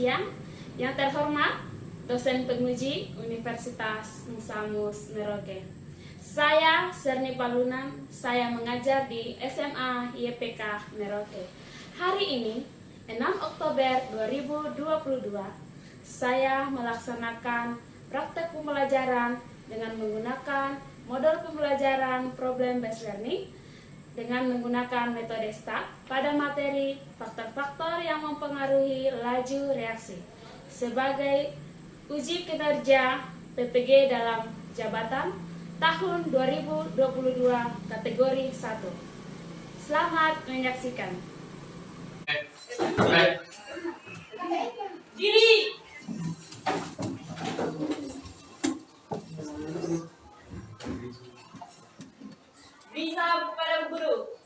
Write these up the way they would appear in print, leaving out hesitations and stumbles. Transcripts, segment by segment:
siang. Yang terhormat, dosen penguji Universitas Musamus Merauke. Saya Serni Palunan, saya mengajar di SMA YPK Merauke. Hari ini, 6 Oktober 2022, saya melaksanakan praktek pembelajaran dengan menggunakan model pembelajaran problem based learning dengan menggunakan metode STAR pada materi faktor-faktor yang mempengaruhi laju reaksi sebagai uji kinerja PPG dalam jabatan tahun 2022 kategori 1. Selamat menyaksikan. Diri. Bisa kepada Bu Guru.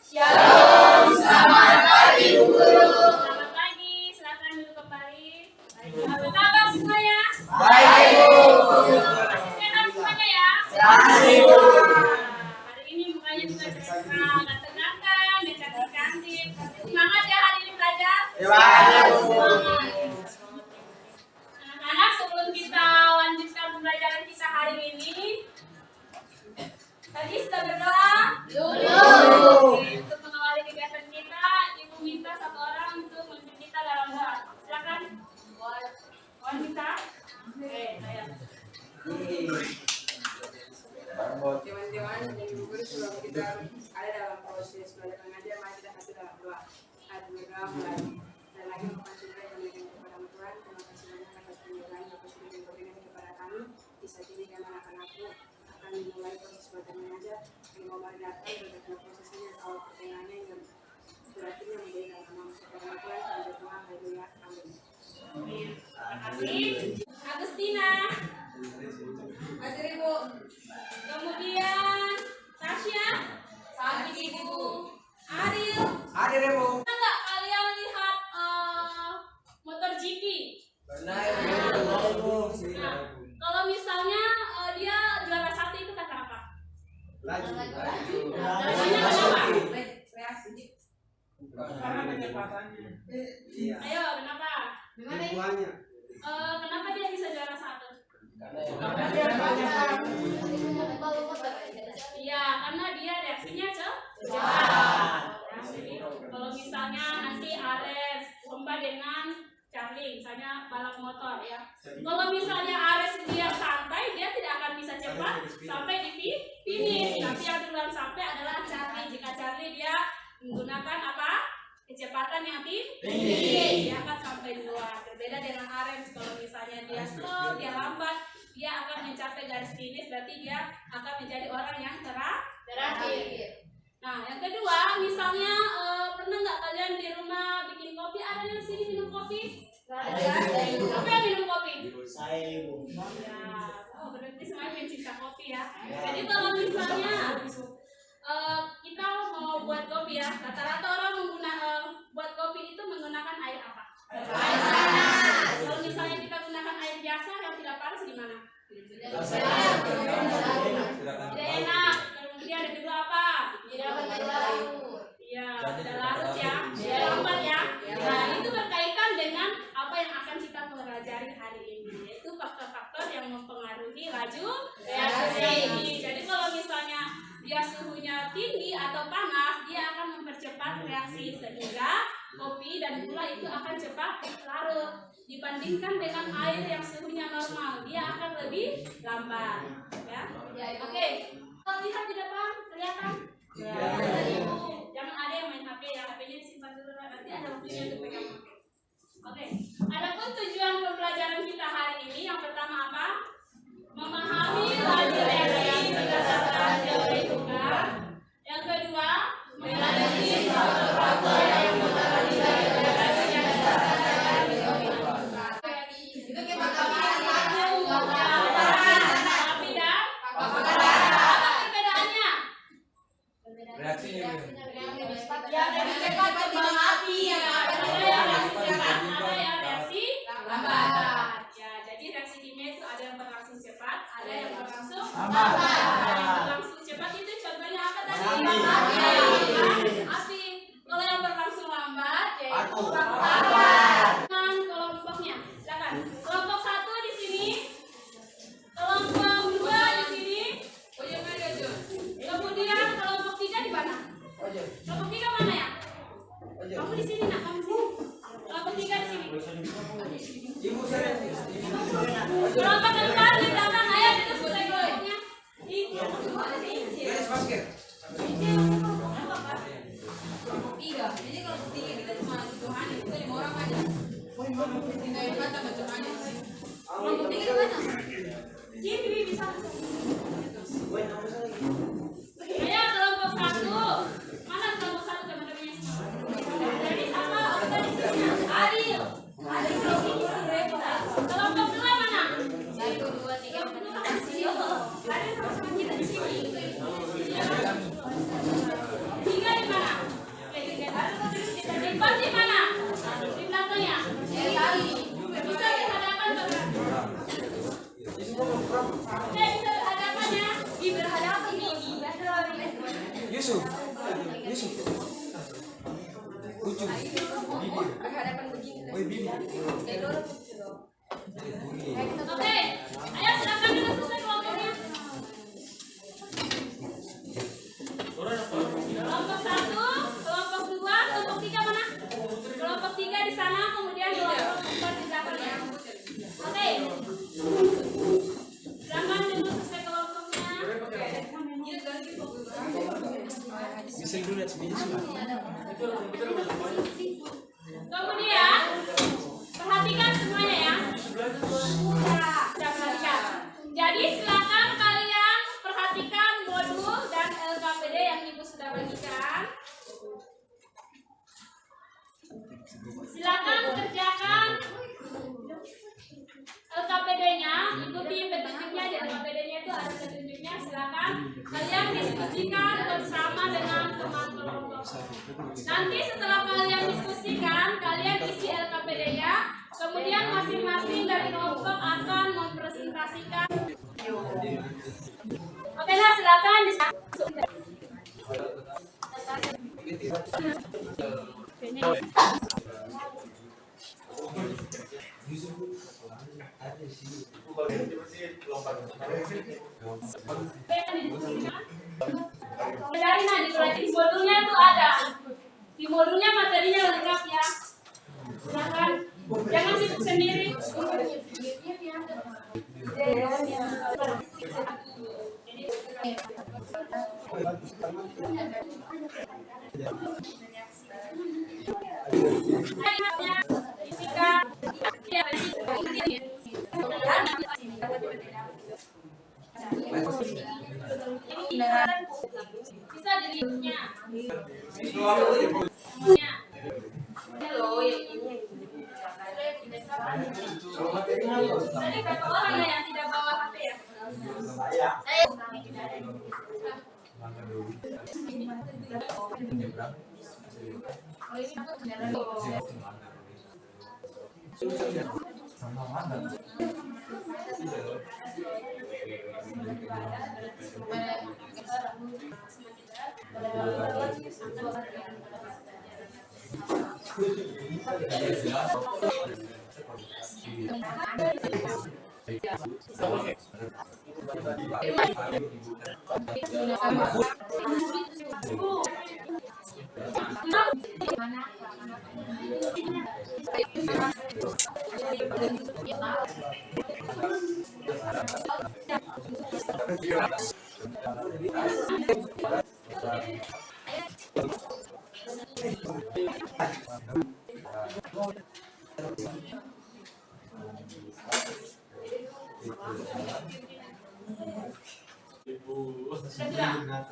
Shalom, selamat pagi Bu Guru. Selamat pagi, silakan duduk kembali. Apa kabar semuanya? Baik Bu. Masih sehat semuanya ya? Masih Bu. Hari ini mukanya juga cerah, ganteng-ganteng, dan cantik-cantik. Semangat ya hari ini belajar. Semangat Bu. Anak-anak, sebelum kita lanjutkan pembelajaran kita hari ini, tadi sudah berdoa? Untuk mengawali kegiatan kita, Ibu minta satu orang untuk memimpin kita dalam doa. Silakan. Wan bisa? Oke, saya. Teman-teman dan guru sebelum kita ada dalam proses belajar mengajar, mari kita kasih dalam doa. Ada berdoa mulai dan lagi mengajukan yang diberikan kepada Tuhan. Terima kasih banyak atas penjelasan dan sudah diberikan kepada kami. Di saat ini kami anak-anakku akan memulai proses belajar mengajar. Yang mau datang berdasarkan prosesnya awal pertengahannya yang berakhirnya menjadi dalam nama kepada Tuhan. Kami berdoa, haleluya, amin. Terima kasih. Agustina. Hadir Ibu. Kemudian Tasya. Hadir Ibu. Ariel. Hadir Bu. Pernah nggak kalian lihat motor GP? Benar Nah, Bu. kalau misalnya dia juara satu itu kata apa? Laju. Alasannya kenapa? Karena kecepatannya. Iya. Ayo, kenapa? Semuanya. Kenapa dia bisa juara satu? Karena dia banyak. Iya, karena dia reaksinya cepat. Ya, jadi kalau misalnya nanti Ares lomba dengan Charlie, misalnya balap motor ya. Kalau misalnya Ares dia santai, dia tidak akan bisa cepat sampai di finish. Tapi yang duluan sampai adalah Charlie. Jika Charlie dia menggunakan apa? Kecepatan yang tinggi, dia akan sampai duluan. Berbeda dengan Ares, kalau misalnya dia slow, dia lambat, dia akan mencapai garis finish, berarti dia akan menjadi orang yang terakhir. Nah, yang kedua, misalnya pernah nggak kalian di rumah bikin kopi? Ada yang sini minum kopi? Nggak ada. Siapa yang minum kopi? Saya Bu. Ya, oh berarti semuanya mencinta kopi ya. Jadi kalau misalnya kita mau buat kopi ya, rata-rata orang buat kopi itu menggunakan air apa? Air panas. Kalau misalnya kita gunakan air biasa yang tidak panas gimana? Tidak enak. Kemudian yang kedua apa? Iya, tidak larut ya, tidak lambat ya. Nah, itu berkaitan dengan apa yang akan kita pelajari hari ini, yaitu faktor-faktor yang mempengaruhi laju reaksi. Jadi kalau misalnya dia suhunya tinggi atau panas, dia akan mempercepat reaksi sehingga kopi dan gula itu akan cepat larut. Dibandingkan dengan air yang suhunya normal, dia akan lebih lambat. Ya, oke. Lihat di depan, kelihatan? Jangan ada yang main HP ya, HP-nya disimpan dulu, nanti ada waktunya untuk pegang HP. Oke. Adapun tujuan pembelajaran kita hari ini, yang pertama apa? Memahami laju reaksi berdasarkan teori tukar. Yang kedua, menganalisis faktor-faktor yang mempengaruhi laju reaksi yang berdasarkan teori tukar. Itu kita api dan apa perbedaannya? Reaksinya. Yang lebih cepat kembang api, yang reaksi cepat, ada yang reaksi lambat. Ya, jadi reaksi kimia itu ada yang berlangsung cepat, ada yang berlangsung lambat. Ada yang berlangsung cepat itu contohnya apa tadi? Api. Kalau yang berlangsung lambat yaitu bakar. Kalau Kelompok kedua di belakang, ayo itu selesai kelompoknya. Garis basket. Tiga. Jadi kalau tiga kita cuma hitungan, kita 5 orang aja. Tinggal di kata bacaannya. Kelompok tiga di mana? Jadi bisa. Ayo kelompok satu. Mana kelompok satu teman-temannya semua? Jadi sama organisasinya. Ariel. Ariel kelompok dua mana? 1, 2, 3, 4, 5. Ariel sama kita di sini. Tiga di mana? Empat di mana? Di belakangnya. Bisa di hadapan Bapak. Bisa berhadapan ya. Di berhadapan ini. Yusuf. Ucup. Berhadapan begini. Woi Bibi. Oke, ayo silakan kita selesai kelompoknya. Kelompok satu, kelompok dua, kelompok tiga mana? Kelompok tiga di sana, kemudian kelompok empat di belakang ya. Oke. Silakan dulu selesai kelompoknya. Bisa dulu lihat sebiji semua. Kemudian perhatikan semuanya ya. Sudah perhatikan. Jadi silakan kalian perhatikan modul dan LKPD yang Ibu sudah bagikan. Silakan kerjakan LKPD-nya, ikuti petunjuknya di LKPD-nya itu ada petunjuknya. Silakan kalian diskusikan bersama dengan teman kelompok. Nanti setelah kalian diskusikan, kalian isi LKPD-nya, kemudian masing-masing dari kelompok akan mempresentasikan. Oke lah, silakan di modulnya itu ada. Di modulnya materinya lengkap ya. Silakan, jangan sibuk sendiri. Bisa dilihatnya. Tadi berapa orang yang tidak bawa HP ya?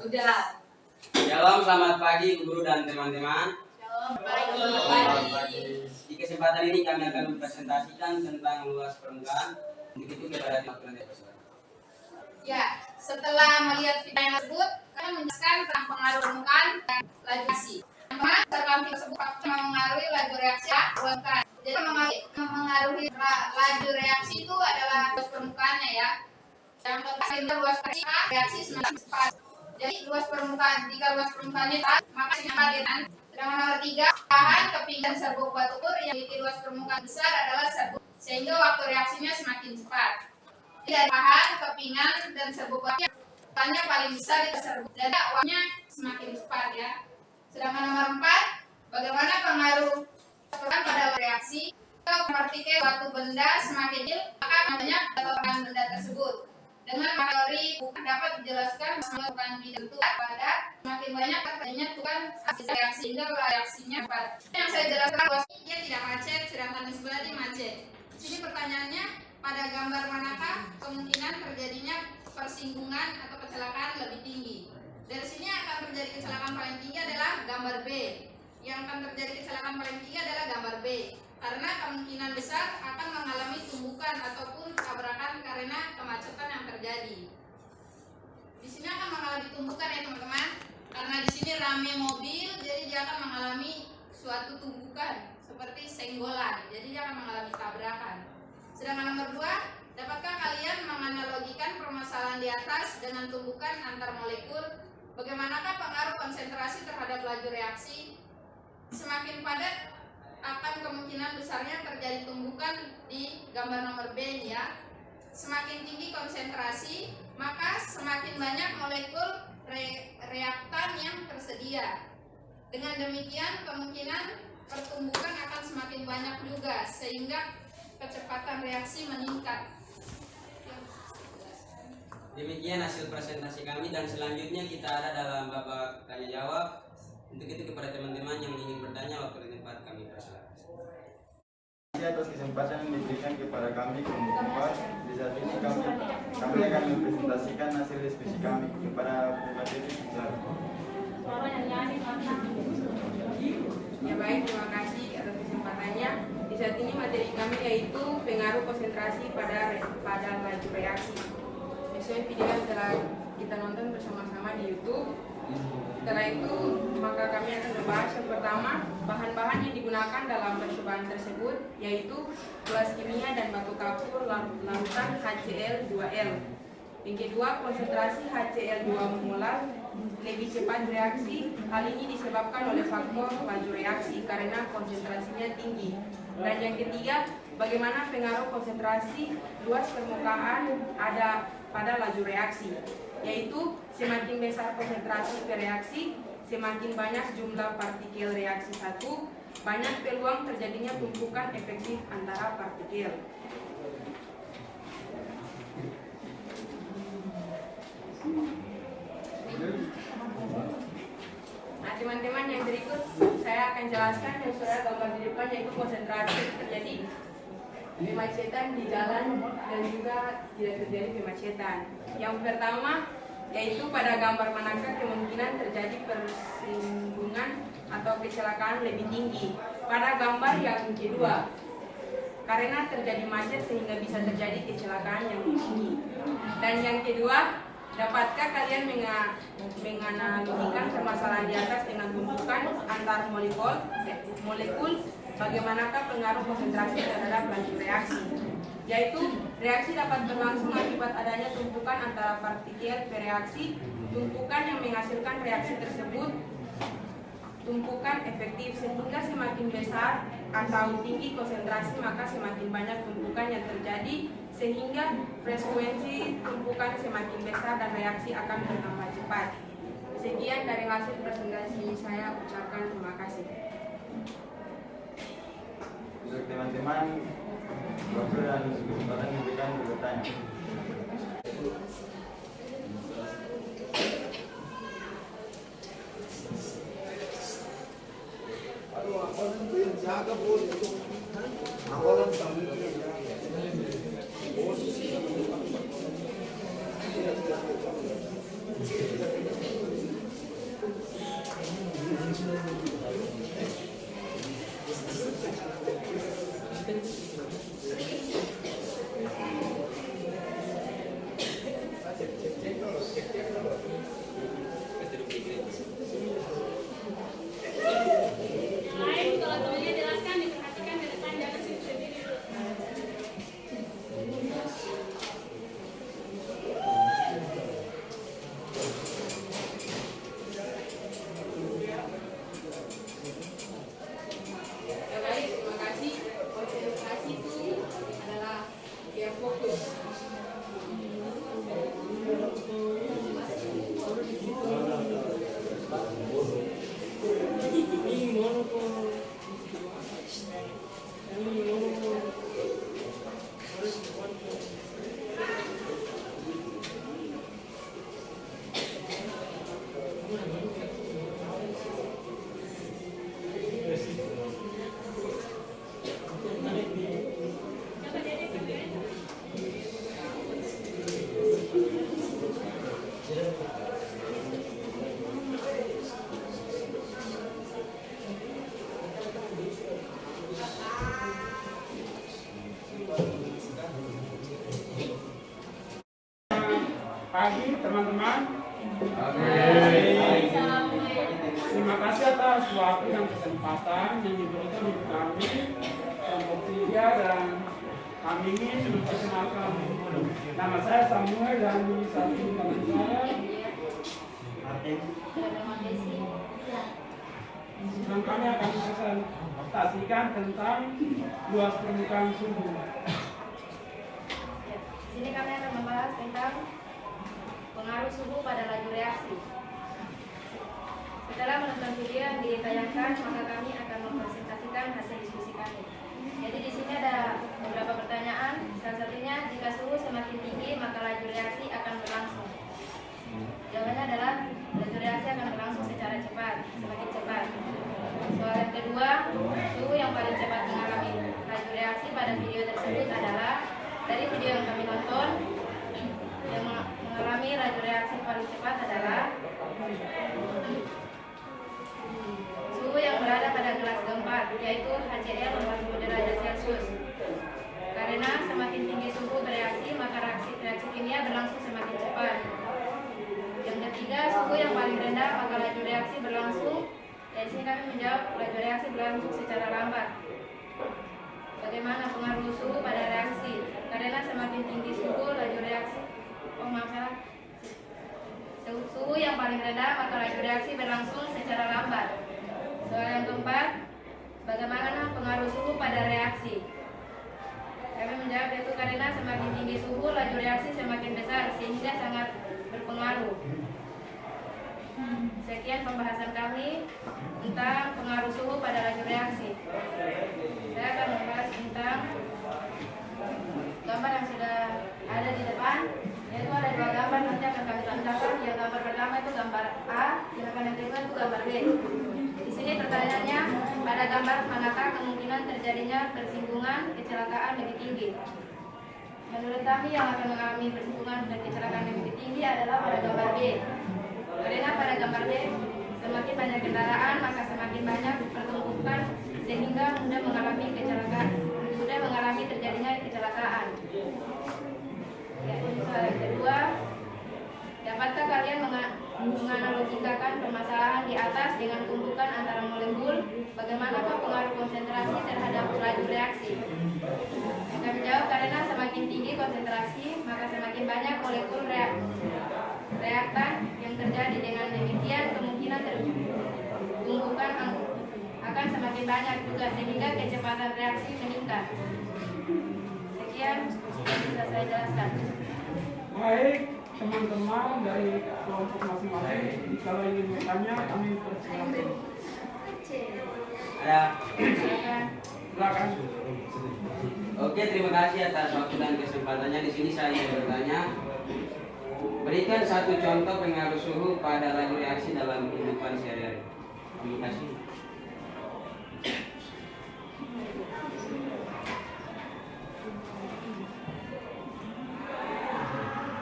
Sudah. Shalom, selamat pagi guru dan teman-teman. Selamat pagi. Di kesempatan ini kami akan mempresentasikan tentang luas permukaan. Untuk itu kepada teman-teman. Ya, setelah melihat video yang tersebut, kami menjelaskan tentang pengaruh permukaan dan laju reaksi. Yang pertama, terkait tersebut mengaruhi laju reaksi permukaan. Jadi mengaruhi laju reaksi itu adalah luas permukaannya ya. Yang pertama, luas reaksi semakin cepat. Jadi luas permukaan, jika luas permukaannya cepat, maka cepat ya kan. Sedangkan nomor 3, bahan, keping dan serbuk batu ukur yang memiliki luas permukaan besar adalah serbuk, sehingga waktu reaksinya semakin cepat. Dari bahan, kepingan, dan serbuk batu yang paling besar itu serbuk, dan waktunya semakin cepat ya. Sedangkan nomor 4, bagaimana pengaruh permukaan pada reaksi? partikel suatu benda semakin kecil, maka banyak pergerakan benda tersebut. Dengan teori bukan dapat dijelaskan melakukan bidang pada semakin banyak terjadinya tukan reaksi sehingga reaksinya cepat. Yang saya jelaskan bahwa dia tidak macet, sedangkan di sebelah dia macet. Di sini pertanyaannya, pada gambar manakah kemungkinan terjadinya persinggungan atau kecelakaan lebih tinggi? Dari sini akan terjadi kecelakaan paling tinggi adalah gambar B. Yang akan terjadi kecelakaan paling tinggi adalah gambar B. Karena kemungkinan besar akan mengalami tumbukan ataupun tabrakan karena kemacetan yang terjadi. Di sini akan mengalami tumbukan ya teman-teman. Karena di sini rame mobil, jadi dia akan mengalami suatu tumbukan seperti senggolan. Jadi dia akan mengalami tabrakan. Sedangkan nomor 2, dapatkah kalian menganalogikan permasalahan di atas dengan tumbukan antar molekul? Bagaimanakah pengaruh konsentrasi terhadap laju reaksi? Semakin padat akan kemungkinan besarnya terjadi tumbukan di gambar nomor B ini ya. Semakin tinggi konsentrasi, maka semakin banyak molekul reaktan yang tersedia. Dengan demikian kemungkinan pertumbukan akan semakin banyak juga sehingga kecepatan reaksi meningkat. Demikian hasil presentasi kami dan selanjutnya kita ada dalam babak tanya jawab. Untuk itu kepada teman-teman yang ingin bertanya, waktu dan tempat kami persilakan. Atas kesempatan yang diberikan kepada kami keempat, di saat ini kami akan mempresentasikan hasil diskusi kami kepada Bapak Dewi. Ya baik, terima kasih atas kesempatannya. Di saat ini materi kami yaitu pengaruh konsentrasi pada laju reaksi. Sesuai video yang telah kita nonton bersama-sama di YouTube. Setelah itu, maka kami akan membahas yang pertama, bahan-bahan yang digunakan dalam percobaan tersebut, yaitu gelas kimia dan batu kapur larutan HCl2L. Yang kedua, konsentrasi HCl2 molar lebih cepat bereaksi. Hal ini disebabkan oleh faktor laju reaksi karena konsentrasinya tinggi. Dan yang ketiga, bagaimana pengaruh konsentrasi luas permukaan ada pada laju reaksi, yaitu semakin besar konsentrasi reaksi, semakin banyak jumlah partikel reaksi satu, banyak peluang terjadinya tumpukan efektif antara partikel. Nah teman-teman, yang berikut saya akan jelaskan yang sudah gambar di depan, yaitu konsentrasi terjadi kemacetan di jalan dan juga tidak terjadi kemacetan. Yang pertama yaitu pada gambar manakah kemungkinan terjadi persinggungan atau kecelakaan lebih tinggi. Pada gambar yang kedua, karena terjadi macet sehingga bisa terjadi kecelakaan yang tinggi. Dan yang kedua, dapatkah kalian menganalogikan permasalahan di atas dengan tumpukan antar molekul? Bagaimanakah pengaruh konsentrasi terhadap laju reaksi? Yaitu reaksi dapat berlangsung akibat adanya tumpukan antara partikel bereaksi. Tumpukan yang menghasilkan reaksi tersebut tumpukan efektif, sehingga semakin besar atau tinggi konsentrasi maka semakin banyak tumpukan yang terjadi, sehingga frekuensi tumpukan semakin besar dan reaksi akan bertambah cepat. Sekian dari hasil presentasi saya, ucapkan terima kasih. Untuk teman-teman, waktu dan kesempatan diberikan bertanya. Lain, kalau temannya jelaskan, diperhatikan ke depan, jangan sendiri. pagi teman-teman. Terima kasih atas waktu dan kesempatan yang diberikan untuk kami kelompok 3 dan kami ingin memperkenalkan nama saya Samuel dan satu teman saya. Dan kami akan presentasikan tentang luas permukaan suhu. Sini kami akan membahas tentang pengaruh suhu pada laju reaksi. Setelah menonton video yang ditayangkan, maka kami akan mempresentasikan hasil diskusi kami. Jadi di sini ada beberapa pertanyaan. Salah satunya, jika suhu semakin tinggi, maka laju reaksi akan berlangsung. Jawabannya adalah laju reaksi akan berlangsung secara cepat, semakin cepat. Soal yang kedua, suhu yang paling cepat mengalami laju reaksi pada video tersebut adalah dari video yang kami tonton, yang mengalami laju reaksi paling cepat adalah suhu yang berada pada gelas keempat, yaitu HCl 40 derajat Celcius. Karena semakin tinggi suhu bereaksi, maka reaksi kimia berlangsung semakin cepat. Yang ketiga, suhu yang paling rendah, maka laju reaksi berlangsung. Dari sini kami menjawab laju reaksi berlangsung secara lambat. Bagaimana pengaruh suhu pada reaksi? Karena semakin tinggi suhu, laju reaksi suhu yang paling rendah, maka laju reaksi berlangsung secara lambat. Soal yang keempat, bagaimana pengaruh suhu pada reaksi? Kami menjawab yaitu karena semakin tinggi suhu, laju reaksi semakin besar sehingga sangat berpengaruh. Sekian pembahasan kami tentang pengaruh suhu pada laju reaksi. Saya akan membahas tentang gambar yang sudah ada di depan. Yaitu ada dua gambar, nanti akan kami tandakan. Yang gambar pertama itu gambar A, sedangkan yang kedua itu gambar B. Di sini pertanyaannya, pada gambar manakah kemungkinan terjadinya persinggungan kecelakaan lebih tinggi? Menurut kami yang akan mengalami persinggungan dan kecelakaan lebih tinggi adalah pada gambar B. Karena pada gambar B, semakin banyak kendaraan maka semakin banyak pertumbukan sehingga mudah mengalami terjadinya kecelakaan. Ya, soal yang kedua, dapatkah kalian menganalogikakan permasalahan di atas dengan tumbukan antara molekul? Bagaimanakah pengaruh konsentrasi terhadap laju reaksi? Kami jawab karena semakin tinggi konsentrasi maka semakin banyak molekul reaktan yang terjadi. Dengan demikian kemungkinan tumbukan akan semakin banyak juga sehingga kecepatan reaksi meningkat. Sekian sudah saya jelaskan. Baik, teman-teman dari kelompok masing-masing, kalau ingin bertanya kami persilakan. Ada. Silakan. Oke, terima kasih atas waktu dan kesempatannya. Di sini saya ingin bertanya, berikan satu contoh pengaruh suhu pada laju reaksi dalam kehidupan sehari-hari. Terima kasih.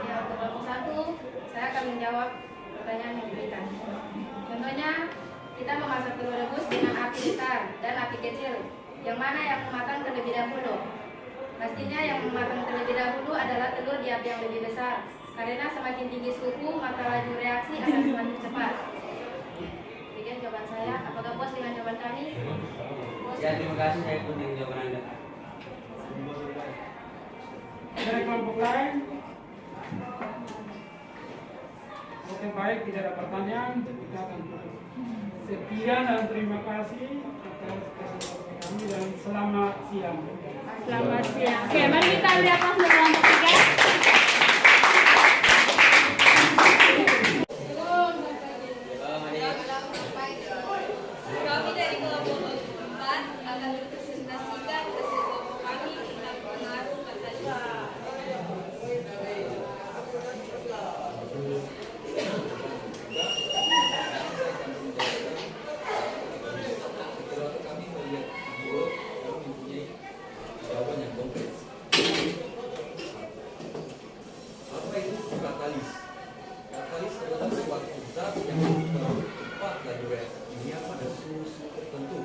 Ya, untuk kelompok 1, saya akan menjawab pertanyaan yang diberikan. Contohnya, kita memasak telur rebus dengan api besar dan api kecil. Yang mana yang mematang terlebih dahulu? Pastinya yang mematang terlebih dahulu adalah telur di api yang lebih besar. Karena semakin tinggi suhu, maka laju reaksi akan semakin cepat. Demikian jawaban saya. Apakah puas dengan jawaban kami? Ya, terima kasih. Saya ikuti jawaban Anda. Dari kelompok lain? Oke, baik, tidak ada pertanyaan. Kita akan tutup. Sekian dan terima kasih atas kesempatan kami dan selamat siang. Selamat siang. Oke, mari kita lihat untuk kelompok 3. Kami dari kelompok 4 akan mempresentasikan hasil kelompok kami tentang pengaruh katalis. Apa itu katalis? Katalis adalah suatu zat yang mempercepat laju reaksi kimia pada suhu tertentu,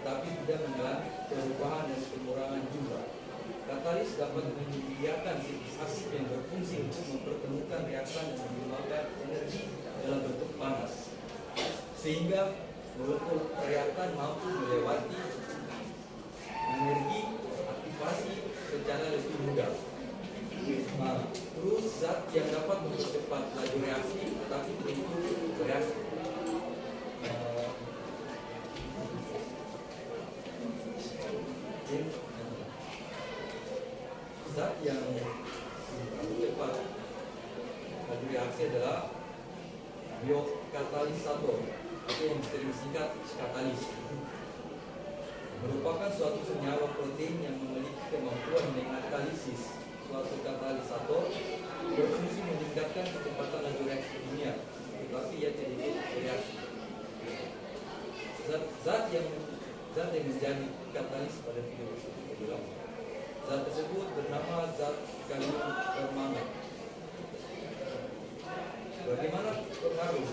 tetapi tidak mengalami perubahan dan pengurangan jumlah. Katalis dapat menyediakan situs aktif yang berfungsi berfungsi untuk mempertemukan reaktan dan mengembangkan energi dalam bentuk panas, sehingga molekul reaktan mampu melewati energi aktivasi secara lebih mudah. Nah, terus zat yang dapat mempercepat laju reaksi tetapi berikut bereaksi. Zat yang cepat laju reaksi adalah biokatalisator atau yang sering disingkat katalis. Merupakan suatu senyawa protein yang memiliki kemampuan mengkatalisis. Suatu katalisator berfungsi meningkatkan kecepatan laju reaksi kimia, tetapi ia tidak bereaksi. Zat yang menjadi katalis pada video tersebut adalah zat tersebut bernama zat kalium permangan. Bagaimana pengaruh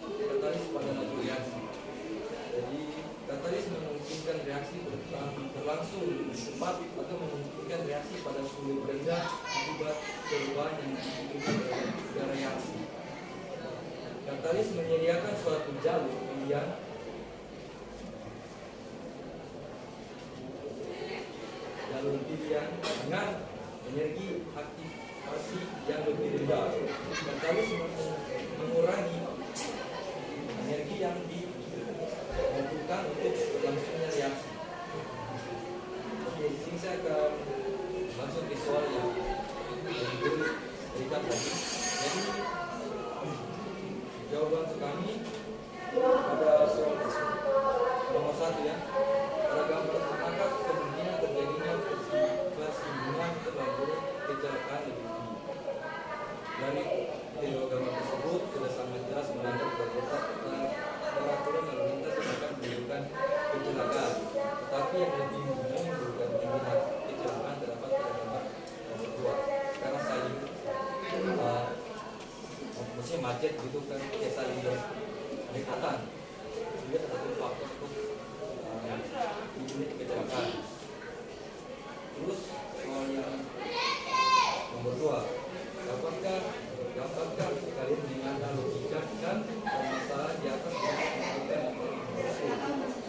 katalis pada laju reaksi? Jadi katalis memungkinkan reaksi berlangsung cepat atau memungkinkan reaksi pada suhu rendah akibat perubahan yang dibutuhkan dari reaksi. Katalis menyediakan suatu jalur pilihan dengan energi aktivasi yang lebih rendah. Katalis mengurangi energi yang dibutuhkan untuk berlangsungnya reaksi. Oke, di sini saya akan langsung ke soal yang berikan tadi. Jadi jawaban kami pada soal nomor 1 ya. Pada gambar terangkat kemungkinan terjadinya kesinambungan terlalu kecelakaan lebih tinggi. Dari kedua gambar tersebut sudah sangat jelas melanggar peraturan lalu lintas yang akan menimbulkan kecelakaan. Tetapi yang lebih menimbulkan tingginya kecelakaan terdapat pada gambar nomor 2 karena saling maksudnya macet gitu kan, ya saling berdekatan. Juga satu faktor untuk unit kecelakaan. Terus soal yang nomor 2, dapatkah kalian menganalogikan permasalahan di atas dengan menentukan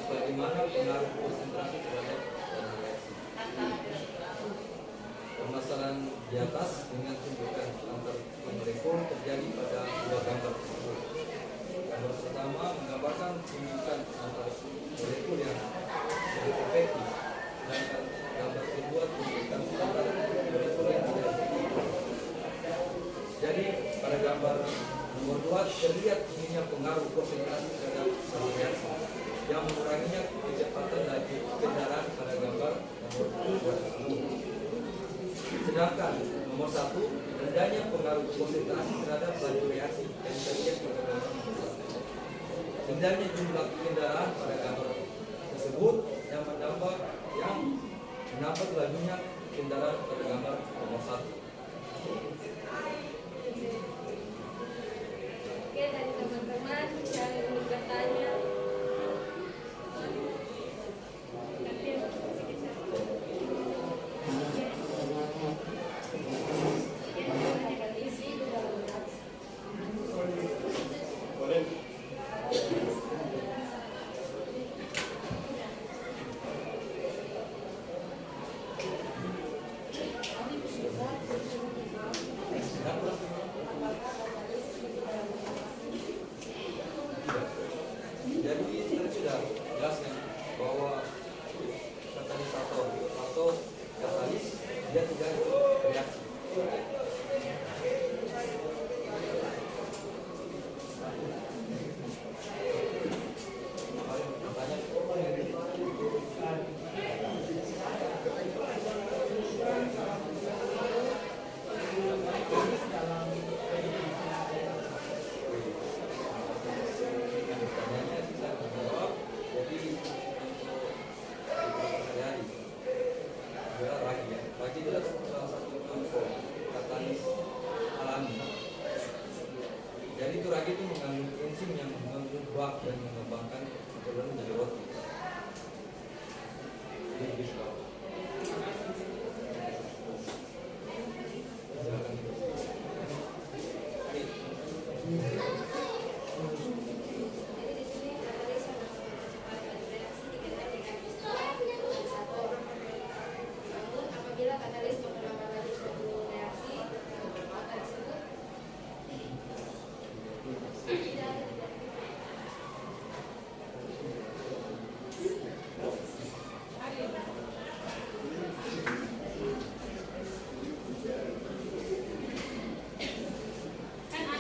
bagaimana pengaruh konsentrasi terhadap reaksi? Permasalahan di atas dengan tunjukkan antar molekul terjadi pada dua gambar tersebut. Gambar pertama menggambarkan tunjukkan antar molekul yang lebih efektif, dan gambar kedua tunjukkan antar molekul yang tidak efektif. Jadi pada gambar nomor 2 terlihat tingginya pengaruh konsentrasi terhadap satu reaksi yang menguranginya kecepatan laju kendaraan pada gambar nomor 2. Sedangkan nomor 1 rendahnya pengaruh konsentrasi terhadap laju reaksi yang terlihat pada gambar nomor 1. Rendahnya jumlah kendaraan pada gambar tersebut yang menambah lajunya kendaraan pada gambar nomor 1. Oke, dari teman-teman yang ingin bertanya,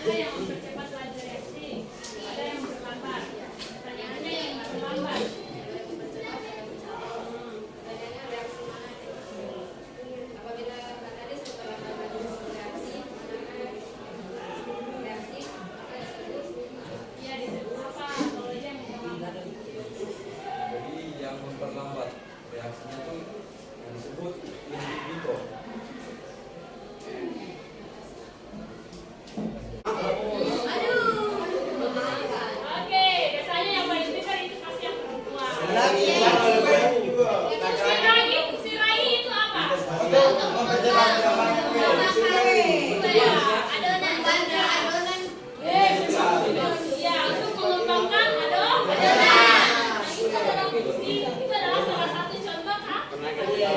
ada yang mempercepat laju reaksi, ada yang memperlambat. Pertanyaannya yang memperlambat. Apabila tadi setelah reaksi, maka disebut Ya disebut apa? Kalau dia yang memperlambat. Jadi yang memperlambat reaksinya itu yang disebut inhibitor. Oke, biasanya yang paling pintar itu pasti yang perempuan. Si Rai itu apa? Ya, untuk mengembangkan adonan. Itu adalah salah satu contoh kan? Ya,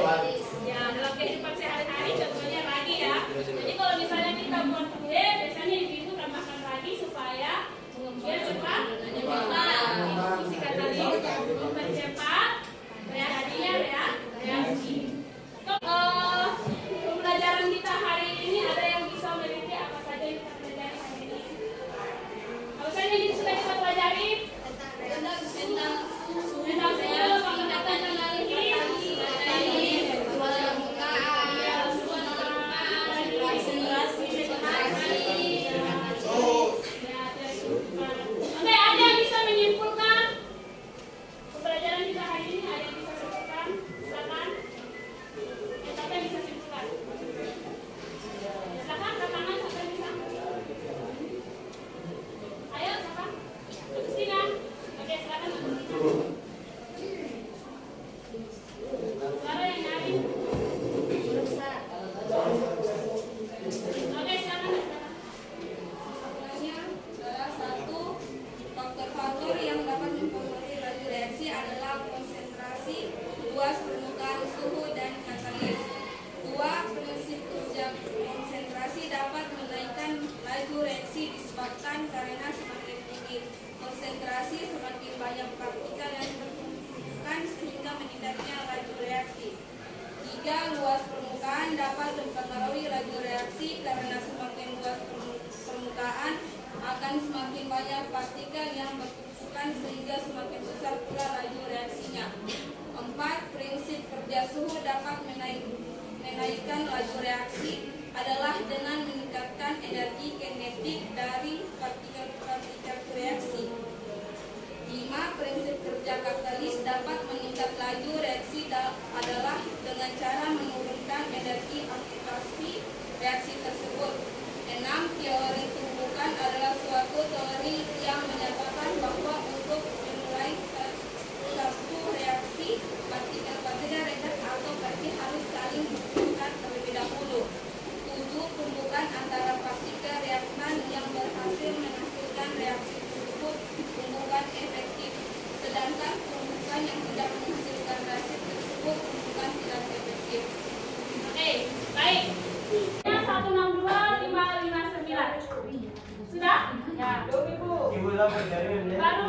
dalam kehidupan sehari-hari contohnya ragi ya. Jadi kalau misalnya kita buat kue, biasanya ibu tambahkan ragi supaya dia cepat menyebar. Fungsi katalis mempercepat reaksi. Pembelajaran kita hari ini ada yang bisa meneliti apa saja yang kita pelajari hari ini. Apa saja yang sudah kita pelajari? Tentang suhu, pengangkatan energi, Oke, ada yang bisa menyimpulkan pembelajaran kita hari ini? Ada yang bisa simpulkan? Silakan. Siapa yang bisa simpulkan? Silakan, tangan siapa yang bisa? Ayo, siapa? Kristina. Oke, silakan. Suara yang nyari. Oke, silakan. Salah satu faktor-faktor yang dapat mempengaruhi laju reaksi adalah konsentrasi, luas permukaan suhu, dan katalis. Dua prinsip kerja konsentrasi dapat menaikkan laju reaksi disebabkan karena semakin tinggi konsentrasi semakin banyak partikel yang bertumbukan sehingga meningkatnya laju reaksi. Tiga, luas permukaan dapat mempengaruhi laju reaksi karena semakin luas permukaan akan semakin banyak partikel yang bertumpukan sehingga semakin besar pula laju reaksinya. Empat, prinsip kerja suhu dapat menaikkan laju reaksi adalah dengan meningkatkan energi kinetik dari partikel-partikel reaksi. 5. Prinsip kerja katalis dapat meningkat laju reaksi adalah dengan cara menurunkan energi aktivasi reaksi tersebut. 6. Teori tumbukan adalah suatu teori yang menyatakan bahwa untuk memulai satu reaksi, partikel-partikel reaksi atau partikel harus saling bertumbukan terlebih dahulu. 7. Tumbukan antara partikel reaktan yang berhasil menghasilkan reaksi tersebut tumbukan efektif, sedangkan tumbukan yang tidak menghasilkan reaksi tersebut tumbukan tidak efektif. Oke, baik. 162 559. Sudah? Ya. Baru